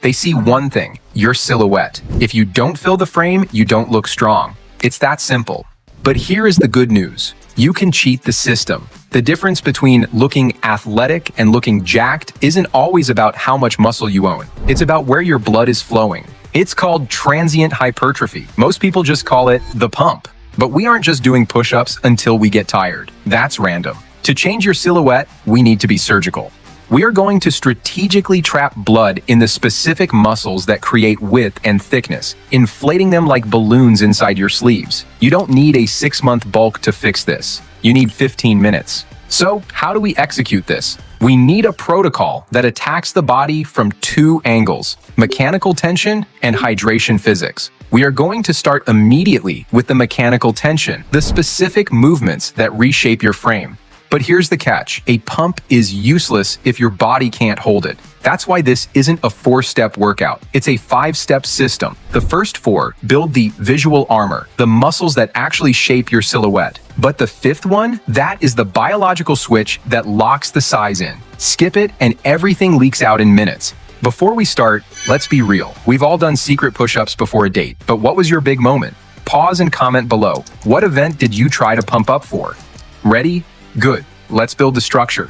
They see one thing, your silhouette. If you don't fill the frame, you don't look strong. It's that simple. But here is the good news. You can cheat the system. The difference between looking athletic and looking jacked isn't always about how much muscle you own. It's about where your blood is flowing. It's called transient hypertrophy. Most people just call it the pump. But we aren't just doing push-ups until we get tired. That's random. To change your silhouette, we need to be surgical. We are going to strategically trap blood in the specific muscles that create width and thickness, inflating them like balloons inside your sleeves. You don't need a 6-month bulk to fix this. You need 15 minutes. So, how do we execute this? We need a protocol that attacks the body from 2 angles: mechanical tension and hydration physics. We are going to start immediately with the mechanical tension, the specific movements that reshape your frame. But here's the catch. A pump is useless if your body can't hold it. That's why this isn't a 4-step workout. It's a 5-step system. The first 4 build the visual armor, the muscles that actually shape your silhouette. But the 5th one, that is the biological switch that locks the size in. Skip it and everything leaks out in minutes. Before we start, let's be real. We've all done secret push-ups before a date, but what was your big moment? Pause and comment below. What event did you try to pump up for? Ready? Good. Let's build the structure.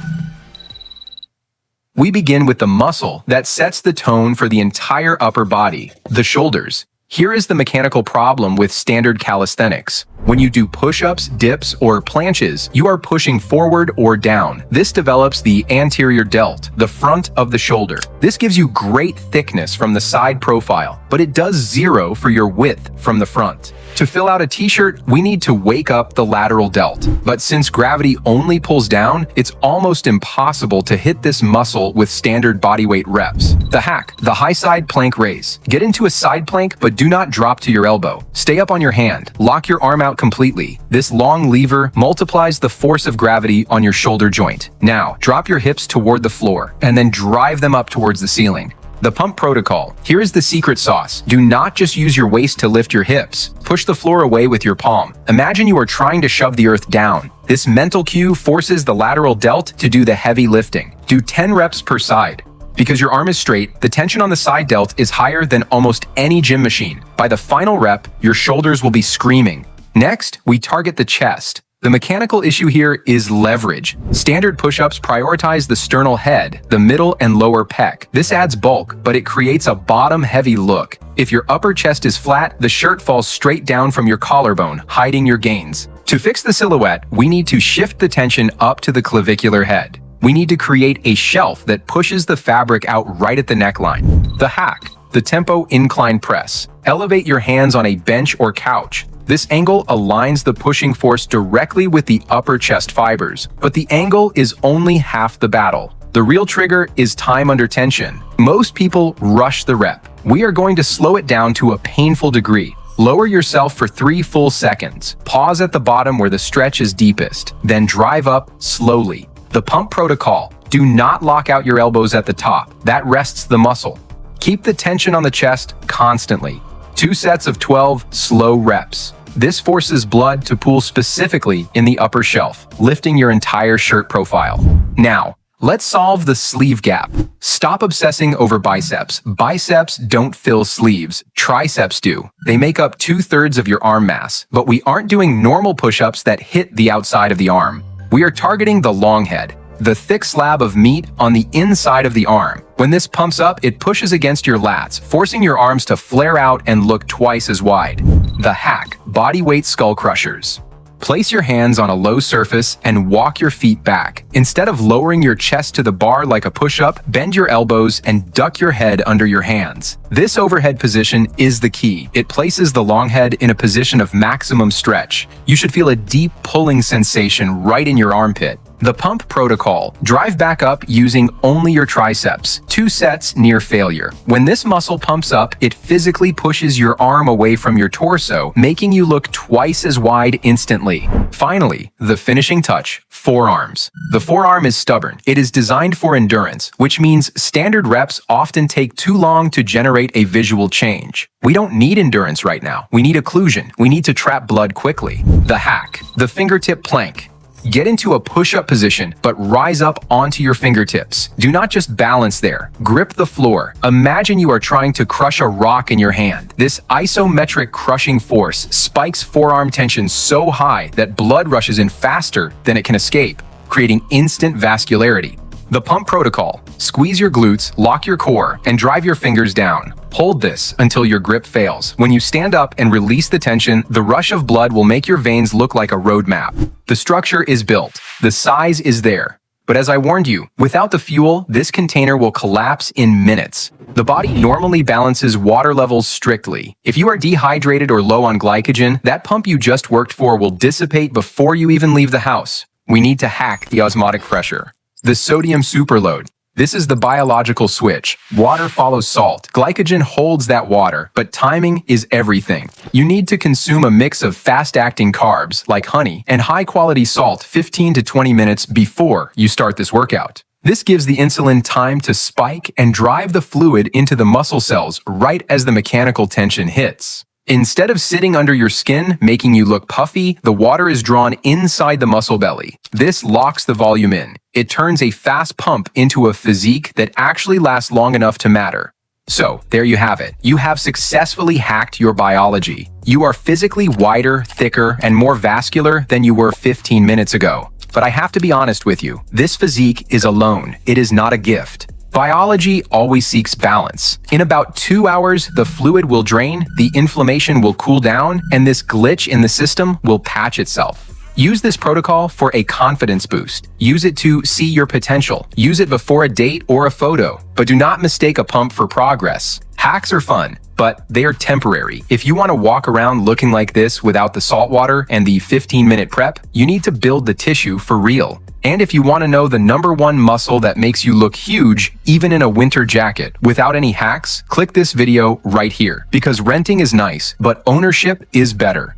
We begin with the muscle that sets the tone for the entire upper body, the shoulders. Here is the mechanical problem with standard calisthenics. When you do push-ups, dips, or planches, you are pushing forward or down. This develops the anterior delt, the front of the shoulder. This gives you great thickness from the side profile, but it does 0 for your width from the front. To fill out a t-shirt, we need to wake up the lateral delt. But since gravity only pulls down, it's almost impossible to hit this muscle with standard bodyweight reps. The hack, the high side plank raise. Get into a side plank, but do not drop to your elbow. Stay up on your hand. Lock your arm out completely. This long lever multiplies the force of gravity on your shoulder joint. Now, drop your hips toward the floor, and then drive them up towards the ceiling. The pump protocol. Here is the secret sauce. Do not just use your waist to lift your hips. Push the floor away with your palm. Imagine you are trying to shove the earth down. This mental cue forces the lateral delt to do the heavy lifting. Do 10 reps per side. Because your arm is straight, the tension on the side delt is higher than almost any gym machine. By the final rep, your shoulders will be screaming. Next, we target the chest. The mechanical issue here is leverage. Standard push-ups prioritize the sternal head, the middle and lower pec. This adds bulk, but it creates a bottom-heavy look. If your upper chest is flat, the shirt falls straight down from your collarbone, hiding your gains. To fix the silhouette, we need to shift the tension up to the clavicular head. We need to create a shelf that pushes the fabric out right at the neckline. The hack, the tempo incline press. Elevate your hands on a bench or couch. This angle aligns the pushing force directly with the upper chest fibers, but the angle is only half the battle. The real trigger is time under tension. Most people rush the rep. We are going to slow it down to a painful degree. Lower yourself for 3 full seconds. Pause at the bottom where the stretch is deepest, then drive up slowly. The pump protocol. Do not lock out your elbows at the top. That rests the muscle. Keep the tension on the chest constantly. 2 sets of 12 slow reps. This forces blood to pool specifically in the upper shelf, lifting your entire shirt profile. Now, let's solve the sleeve gap. Stop obsessing over biceps. Biceps don't fill sleeves. Triceps do. They make up 2/3 of your arm mass, but we aren't doing normal push-ups that hit the outside of the arm. We are targeting the long head, the thick slab of meat on the inside of the arm. When this pumps up, it pushes against your lats, forcing your arms to flare out and look twice as wide. The hack, bodyweight skull crushers. Place your hands on a low surface and walk your feet back. Instead of lowering your chest to the bar like a push-up, bend your elbows and duck your head under your hands. This overhead position is the key. It places the long head in a position of maximum stretch. You should feel a deep pulling sensation right in your armpit. The pump protocol. Drive back up using only your triceps. 2 sets near failure. When this muscle pumps up, it physically pushes your arm away from your torso, making you look twice as wide instantly. Finally, the finishing touch, forearms. The forearm is stubborn. It is designed for endurance, which means standard reps often take too long to generate a visual change. We don't need endurance right now. We need occlusion. We need to trap blood quickly. The hack, the fingertip plank. Get into a push-up position, but rise up onto your fingertips. Do not just balance there. Grip the floor. Imagine you are trying to crush a rock in your hand. This isometric crushing force spikes forearm tension so high that blood rushes in faster than it can escape, creating instant vascularity. The pump protocol: squeeze your glutes, lock your core, and drive your fingers down. Hold this until your grip fails. When you stand up and release the tension, the rush of blood will make your veins look like a road map. The structure is built. The size is there. But as I warned you, without the fuel, this container will collapse in minutes. The body normally balances water levels strictly. If you are dehydrated or low on glycogen, that pump you just worked for will dissipate before you even leave the house. We need to hack the osmotic pressure. The sodium superload. This is the biological switch. Water follows salt. Glycogen holds that water, but timing is everything. You need to consume a mix of fast-acting carbs, like honey, and high-quality salt 15 to 20 minutes before you start this workout. This gives the insulin time to spike and drive the fluid into the muscle cells right as the mechanical tension hits. Instead of sitting under your skin, making you look puffy, the water is drawn inside the muscle belly. This locks the volume in. It turns a fast pump into a physique that actually lasts long enough to matter. So, there you have it. You have successfully hacked your biology. You are physically wider, thicker, and more vascular than you were 15 minutes ago. But I have to be honest with you, this physique is a loan. It is not a gift. Biology always seeks balance. In about 2 hours, the fluid will drain, the inflammation will cool down, and this glitch in the system will patch itself. Use this protocol for a confidence boost. Use it to see your potential. Use it before a date or a photo. But do not mistake a pump for progress. Hacks are fun, but they are temporary. If you want to walk around looking like this without the salt water and the 15-minute prep, you need to build the tissue for real. And if you want to know the #1 muscle that makes you look huge, even in a winter jacket, without any hacks, click this video right here. Because renting is nice, but ownership is better.